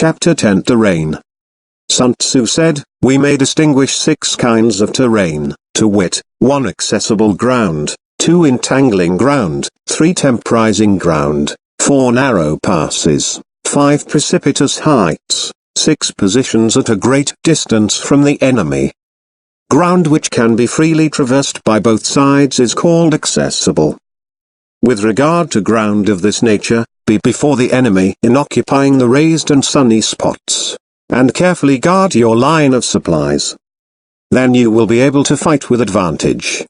Chapter 10 Terrain. Sun Tzu said, "We may distinguish 6 kinds of terrain, to wit, 1 accessible ground, 2 entangling ground, 3 temporizing ground, 4 narrow passes, 5 precipitous heights, 6 positions at a great distance from the enemy. Ground which can be freely traversed by both sides is called accessible. With regard to ground of this nature, be before the enemy in occupying the raised and sunny spots, and carefully guard your line of supplies. Then you will be able to fight with advantage.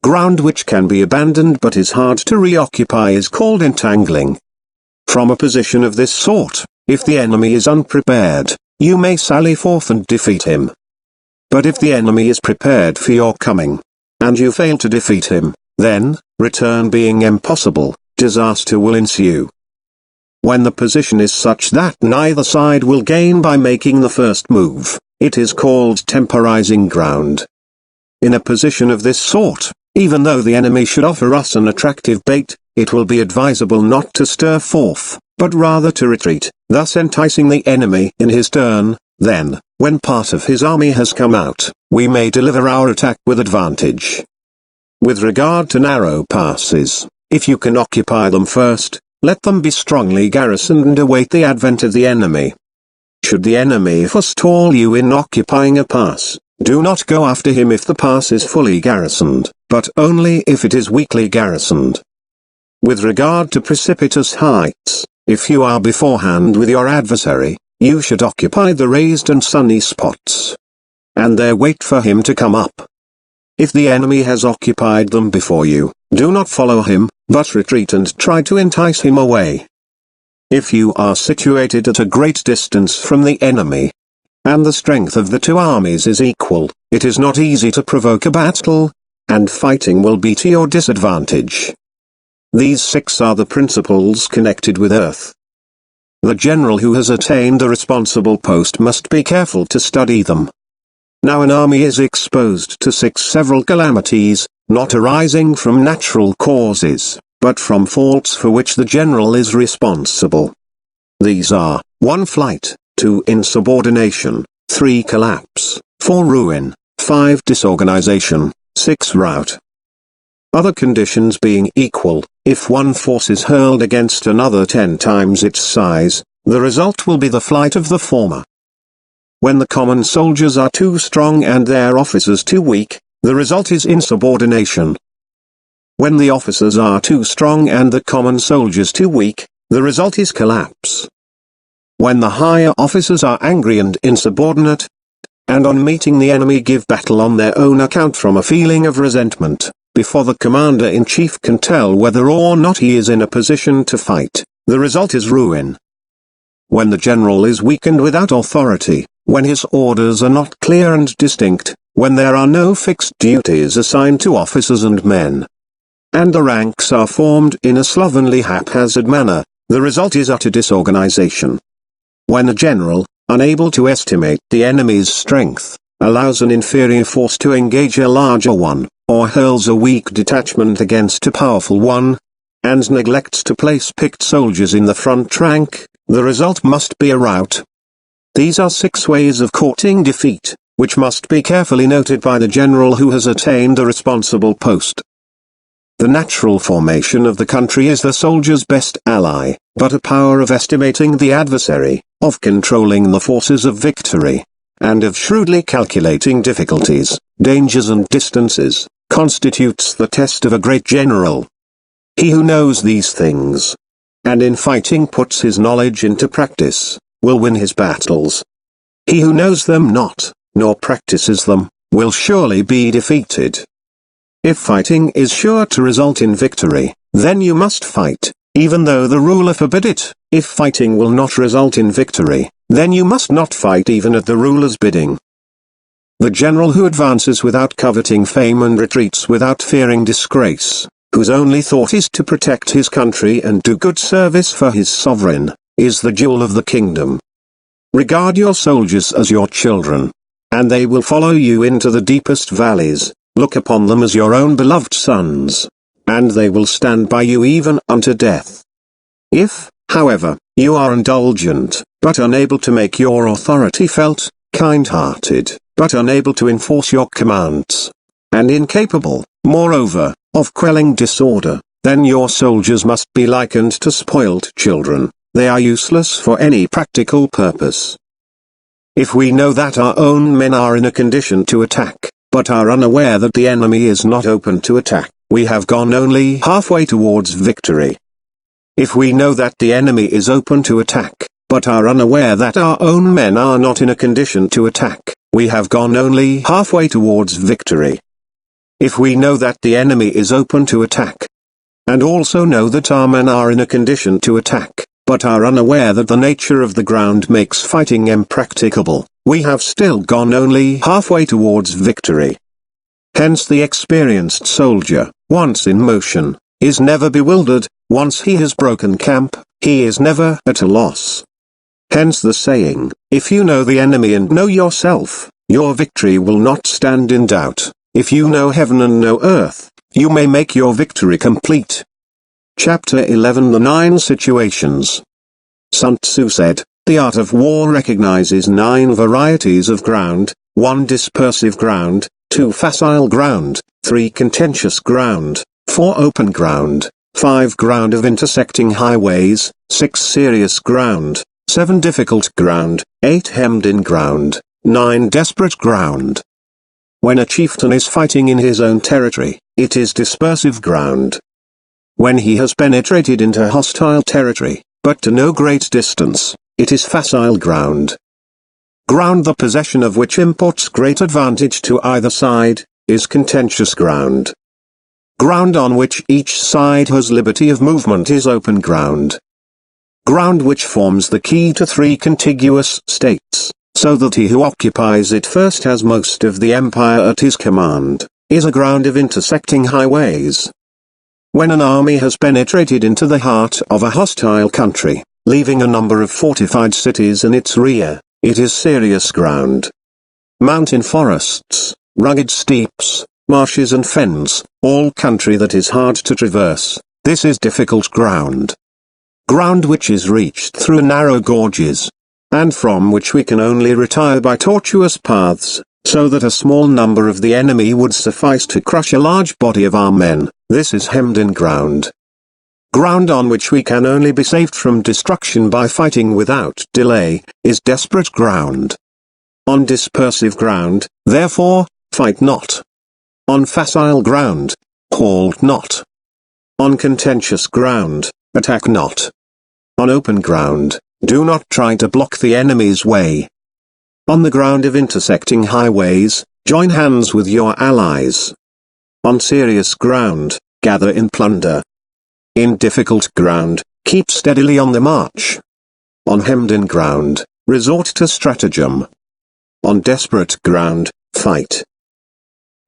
Ground which can be abandoned but is hard to reoccupy is called entangling. From a position of this sort, if the enemy is unprepared, you may sally forth and defeat him. But if the enemy is prepared for your coming, and you fail to defeat him, then, return being impossible, disaster will ensue. When the position is such that neither side will gain by making the first move, it is called temporizing ground. In a position of this sort, even though the enemy should offer us an attractive bait, it will be advisable not to stir forth, but rather to retreat, thus enticing the enemy in his turn. Then, when part of his army has come out, we may deliver our attack with advantage. With regard to narrow passes, if you can occupy them first, let them be strongly garrisoned and await the advent of the enemy. Should the enemy forestall you in occupying a pass, do not go after him if the pass is fully garrisoned, but only if it is weakly garrisoned. With regard to precipitous heights, if you are beforehand with your adversary, you should occupy the raised and sunny spots, and there wait for him to come up. If the enemy has occupied them before you, do not follow him, but retreat and try to entice him away. If you are situated at a great distance from the enemy, and the strength of the 2 armies is equal, it is not easy to provoke a battle, and fighting will be to your disadvantage. These 6 are the principles connected with earth. The general who has attained a responsible post must be careful to study them. Now an army is exposed to 6 several calamities, not arising from natural causes, but from faults for which the general is responsible. These are, 1 flight, 2 insubordination, 3 collapse, 4 ruin, 5 disorganization, 6 rout. Other conditions being equal, if one force is hurled against another 10 times its size, the result will be the flight of the former. When the common soldiers are too strong and their officers too weak, the result is insubordination. When the officers are too strong and the common soldiers too weak, the result is collapse. When the higher officers are angry and insubordinate, and on meeting the enemy give battle on their own account from a feeling of resentment, before the commander-in-chief can tell whether or not he is in a position to fight, the result is ruin. When the general is weak and without authority, when his orders are not clear and distinct, when there are no fixed duties assigned to officers and men, and the ranks are formed in a slovenly haphazard manner, the result is utter disorganization. When a general, unable to estimate the enemy's strength, allows an inferior force to engage a larger one, or hurls a weak detachment against a powerful one, and neglects to place picked soldiers in the front rank, the result must be a rout. These are 6 ways of courting defeat, which must be carefully noted by the general who has attained a responsible post. The natural formation of the country is the soldier's best ally, but a power of estimating the adversary, of controlling the forces of victory, and of shrewdly calculating difficulties, dangers and distances, constitutes the test of a great general. He who knows these things, and in fighting puts his knowledge into practice, will win his battles. He who knows them not, nor practices them, will surely be defeated. If fighting is sure to result in victory, then you must fight, even though the ruler forbid it. If fighting will not result in victory, then you must not fight even at the ruler's bidding. The general who advances without coveting fame and retreats without fearing disgrace, whose only thought is to protect his country and do good service for his sovereign, is the jewel of the kingdom. Regard your soldiers as your children, and they will follow you into the deepest valleys. Look upon them as your own beloved sons, and they will stand by you even unto death. If, however, You are indulgent, but unable to make your authority felt, kind-hearted, but unable to enforce your commands, and incapable, moreover, of quelling disorder. Then your soldiers must be likened to spoilt children. They are useless for any practical purpose. If we know that our own men are in a condition to attack, but are unaware that the enemy is not open to attack, we have gone only halfway towards victory. If we know that the enemy is open to attack, but are unaware that our own men are not in a condition to attack, we have gone only halfway towards victory. If we know that the enemy is open to attack, and also know that our men are in a condition to attack, but are unaware that the nature of the ground makes fighting impracticable, we have still gone only halfway towards victory. Hence the experienced soldier, once in motion, is never bewildered. Once he has broken camp, he is never at a loss. Hence the saying, if you know the enemy and know yourself, your victory will not stand in doubt. If you know heaven and know earth, you may make your victory complete. Chapter 11 The 9 Situations. Sun Tzu said, the art of war recognizes 9 varieties of ground: 1 dispersive ground, 2 facile ground, 3 contentious ground, 4 open ground, 5 ground of intersecting highways, 6 serious ground, 7 difficult ground, 8 hemmed-in ground, 9 desperate ground. When a chieftain is fighting in his own territory, it is dispersive ground. When he has penetrated into hostile territory, but to no great distance, it is facile ground. Ground the possession of which imports great advantage to either side, is contentious ground. Ground on which each side has liberty of movement is open ground. Ground which forms the key to 3 contiguous states, so that he who occupies it first has most of the empire at his command, is a ground of intersecting highways. When an army has penetrated into the heart of a hostile country, leaving a number of fortified cities in its rear, it is serious ground. Mountain forests, rugged steeps, marshes and fens, all country that is hard to traverse, this is difficult ground. Ground which is reached through narrow gorges, and from which we can only retire by tortuous paths, so that a small number of the enemy would suffice to crush a large body of our men, this is hemmed-in ground. Ground on which we can only be saved from destruction by fighting without delay, is desperate ground. On dispersive ground, therefore, fight not. On facile ground, halt not. On contentious ground, attack not. On open ground, do not try to block the enemy's way. On the ground of intersecting highways, join hands with your allies. On serious ground, gather in plunder. In difficult ground, keep steadily on the march. On hemmed-in ground, resort to stratagem. On desperate ground, fight.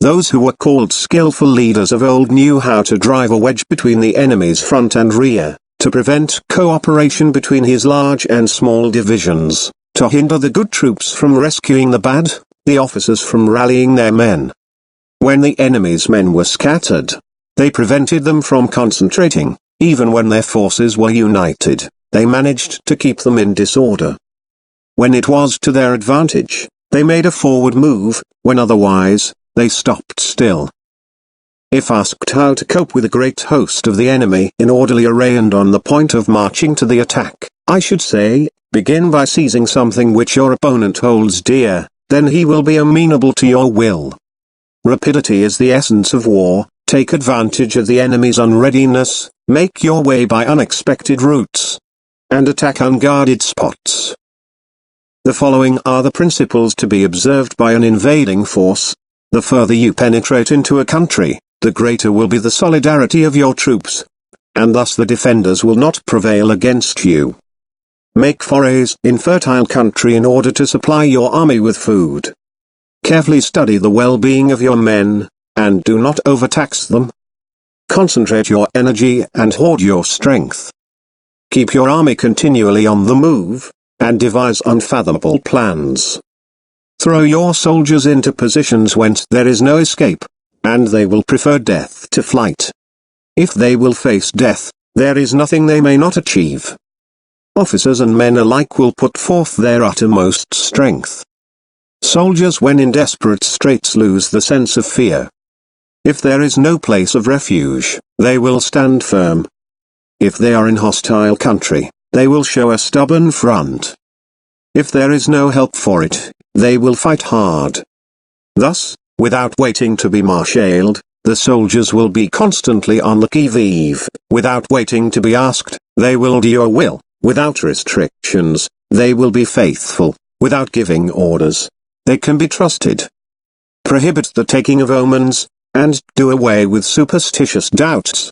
Those who were called skillful leaders of old knew how to drive a wedge between the enemy's front and rear, to prevent cooperation between his large and small divisions, to hinder the good troops from rescuing the bad, the officers from rallying their men. When the enemy's men were scattered, they prevented them from concentrating. Even when their forces were united, they managed to keep them in disorder. When it was to their advantage, they made a forward move; when otherwise, they stopped still. If asked how to cope with a great host of the enemy in orderly array and on the point of marching to the attack, I should say, begin by seizing something which your opponent holds dear, then he will be amenable to your will. Rapidity is the essence of war. Take advantage of the enemy's unreadiness, make your way by unexpected routes, and attack unguarded spots. The following are the principles to be observed by an invading force. The further you penetrate into a country, the greater will be the solidarity of your troops, and thus the defenders will not prevail against you. Make forays in fertile country in order to supply your army with food. Carefully study the well-being of your men, and do not overtax them. Concentrate your energy and hoard your strength. Keep your army continually on the move, and devise unfathomable plans. Throw your soldiers into positions whence there is no escape, and they will prefer death to flight. If they will face death, there is nothing they may not achieve. officers and men alike will put forth their uttermost strength. Soldiers when in desperate straits lose the sense of fear. If there is no place of refuge, they will stand firm. If they are in hostile country, they will show a stubborn front. If there is no help for it, they will fight hard. Thus, without waiting to be marshaled, the soldiers will be constantly on the qui-vive. Without waiting to be asked, they will do your will. Without restrictions, they will be faithful. Without giving orders, they can be trusted. Prohibit the taking of omens, and do away with superstitious doubts.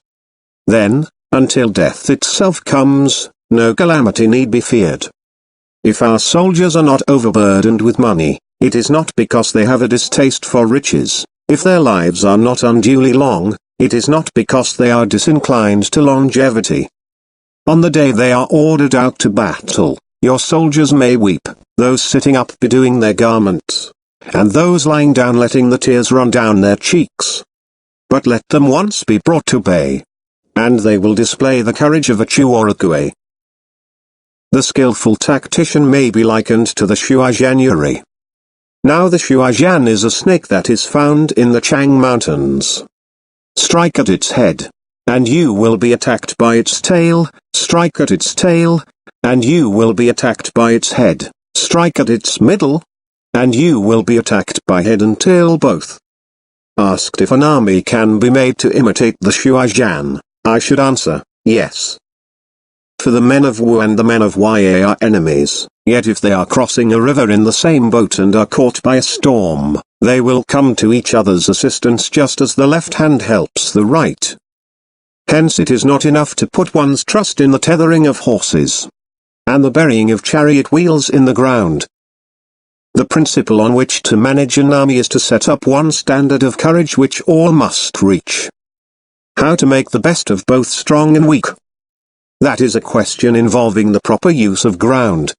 Then, until death itself comes, no calamity need be feared. If our soldiers are not overburdened with money, it is not because they have a distaste for riches. If their lives are not unduly long, it is not because they are disinclined to longevity. On the day they are ordered out to battle, your soldiers may weep, those sitting up bedewing their garments, and those lying down letting the tears run down their cheeks. But let them once be brought to bay, and they will display the courage of a Chu or a Kuei. The skillful tactician may be likened to the Shuai-Jian. Now the Shuai-Jian is a snake that is found in the Chang Mountains. Strike at its head, and you will be attacked by its tail. Strike at its tail, and you will be attacked by its head. Strike at its middle, and you will be attacked by head and tail both. Asked if an army can be made to imitate the Shuai-Jian, I should answer, yes. For the men of Wu and the men of Ya are enemies, yet if they are crossing a river in the same boat and are caught by a storm, they will come to each other's assistance just as the left hand helps the right. Hence it is not enough to put one's trust in the tethering of horses and the burying of chariot wheels in the ground. The principle on which to manage an army is to set up one standard of courage which all must reach. How to make the best of both strong and weak? That is a question involving the proper use of ground.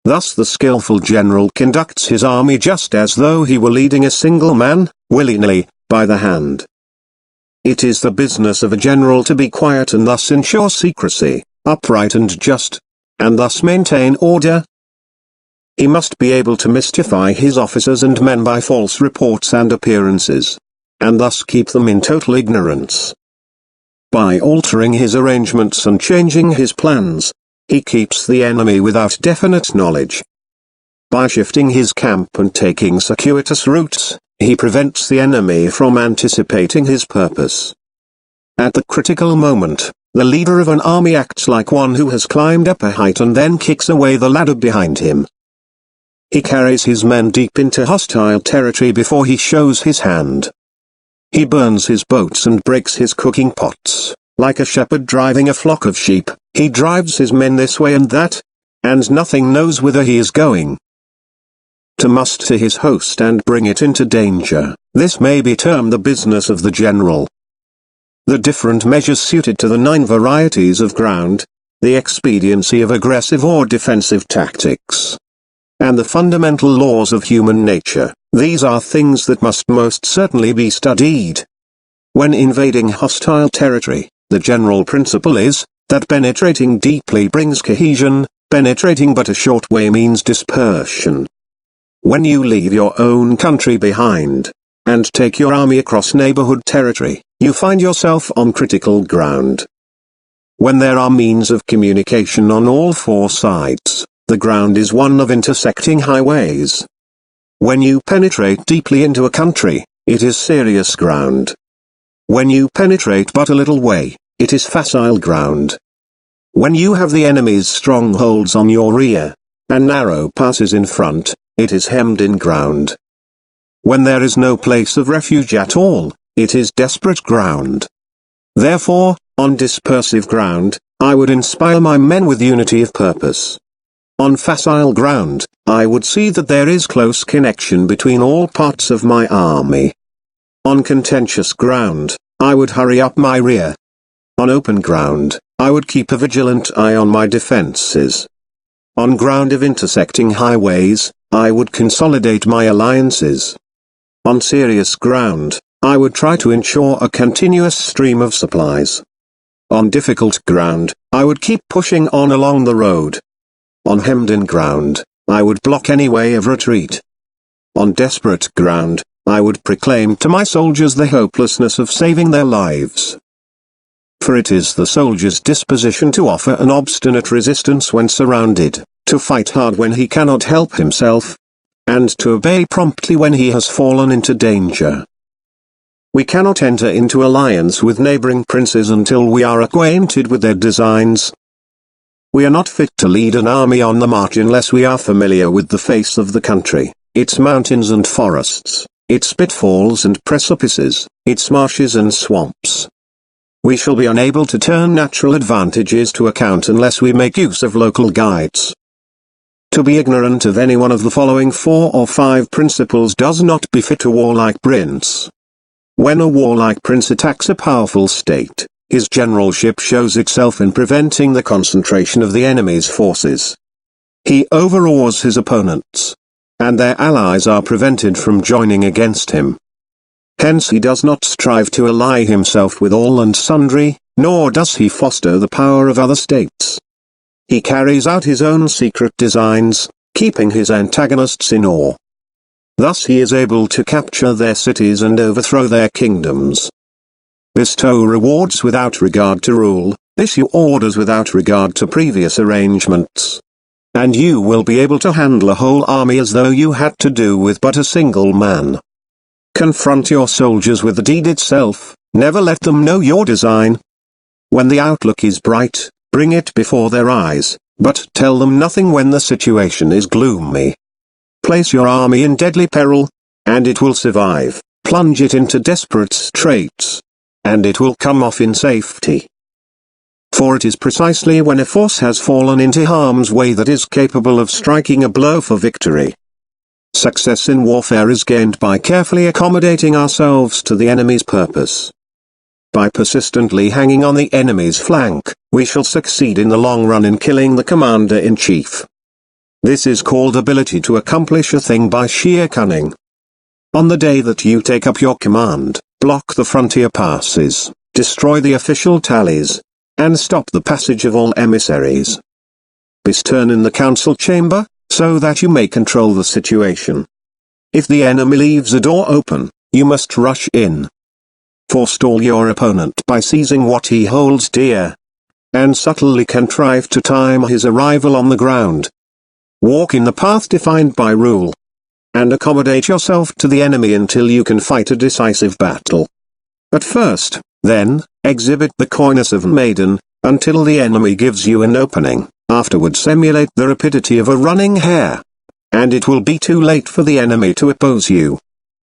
Thus the skillful general conducts his army just as though he were leading a single man, willy-nilly, by the hand. It is the business of a general to be quiet and thus ensure secrecy, upright and just, and thus maintain order. He must be able to mystify his officers and men by false reports and appearances, and thus keep them in total ignorance. By altering his arrangements and changing his plans, he keeps the enemy without definite knowledge. By shifting his camp and taking circuitous routes, he prevents the enemy from anticipating his purpose. At the critical moment, the leader of an army acts like one who has climbed up a height and then kicks away the ladder behind him. He carries his men deep into hostile territory before he shows his hand. He burns his boats and breaks his cooking pots. Like a shepherd driving a flock of sheep, he drives his men this way and that, and nothing knows whither he is going. To muster his host and bring it into danger, this may be termed the business of the general. The different measures suited to the 9 varieties of ground, the expediency of aggressive or defensive tactics, and the fundamental laws of human nature, these are things that must most certainly be studied. When invading hostile territory, the general principle is, that penetrating deeply brings cohesion, penetrating but a short way means dispersion. When you leave your own country behind, and take your army across neighborhood territory, you find yourself on critical ground. When there are means of communication on all 4 sides, the ground is one of intersecting highways. When you penetrate deeply into a country, it is serious ground. When you penetrate but a little way, it is facile ground. When you have the enemy's strongholds on your rear, and narrow passes in front, it is hemmed-in ground. When there is no place of refuge at all, it is desperate ground. Therefore, on dispersive ground, I would inspire my men with unity of purpose. On facile ground, I would see that there is close connection between all parts of my army. On contentious ground, I would hurry up my rear. On open ground, I would keep a vigilant eye on my defenses. On ground of intersecting highways, I would consolidate my alliances. On serious ground, I would try to ensure a continuous stream of supplies. On difficult ground, I would keep pushing on along the road. On hemmed-in ground, I would block any way of retreat. On desperate ground, I would proclaim to my soldiers the hopelessness of saving their lives. For it is the soldier's disposition to offer an obstinate resistance when surrounded, to fight hard when he cannot help himself, and to obey promptly when he has fallen into danger. We cannot enter into alliance with neighboring princes until we are acquainted with their designs. We are not fit to lead an army on the march unless we are familiar with the face of the country, its mountains and forests, its pitfalls and precipices, its marshes and swamps. We shall be unable to turn natural advantages to account unless we make use of local guides. To be ignorant of any one of the following 4 or 5 principles does not befit a warlike prince. When a warlike prince attacks a powerful state, his generalship shows itself in preventing the concentration of the enemy's forces. He overawes his opponents, and their allies are prevented from joining against him. Hence he does not strive to ally himself with all and sundry, nor does he foster the power of other states. He carries out his own secret designs, keeping his antagonists in awe. Thus he is able to capture their cities and overthrow their kingdoms. Bestow rewards without regard to rule, issue orders without regard to previous arrangements. And you will be able to handle a whole army as though you had to do with but a single man. Confront your soldiers with the deed itself, never let them know your design. When the outlook is bright, bring it before their eyes, but tell them nothing when the situation is gloomy. Place your army in deadly peril, and it will survive. Plunge it into desperate straits, and it will come off in safety. For it is precisely when a force has fallen into harm's way that is capable of striking a blow for victory. Success in warfare is gained by carefully accommodating ourselves to the enemy's purpose. By persistently hanging on the enemy's flank, we shall succeed in the long run in killing the commander-in-chief. This is called ability to accomplish a thing by sheer cunning. On the day that you take up your command, block the frontier passes, destroy the official tallies, and stop the passage of all emissaries. Be stern in the council chamber, so that you may control the situation. If the enemy leaves a door open, you must rush in. Forestall your opponent by seizing what he holds dear, and subtly contrive to time his arrival on the ground. Walk in the path defined by rule, and accommodate yourself to the enemy until you can fight a decisive battle. At first, then, exhibit the coyness of a maiden, until the enemy gives you an opening. Afterwards emulate the rapidity of a running hare, and it will be too late for the enemy to oppose you.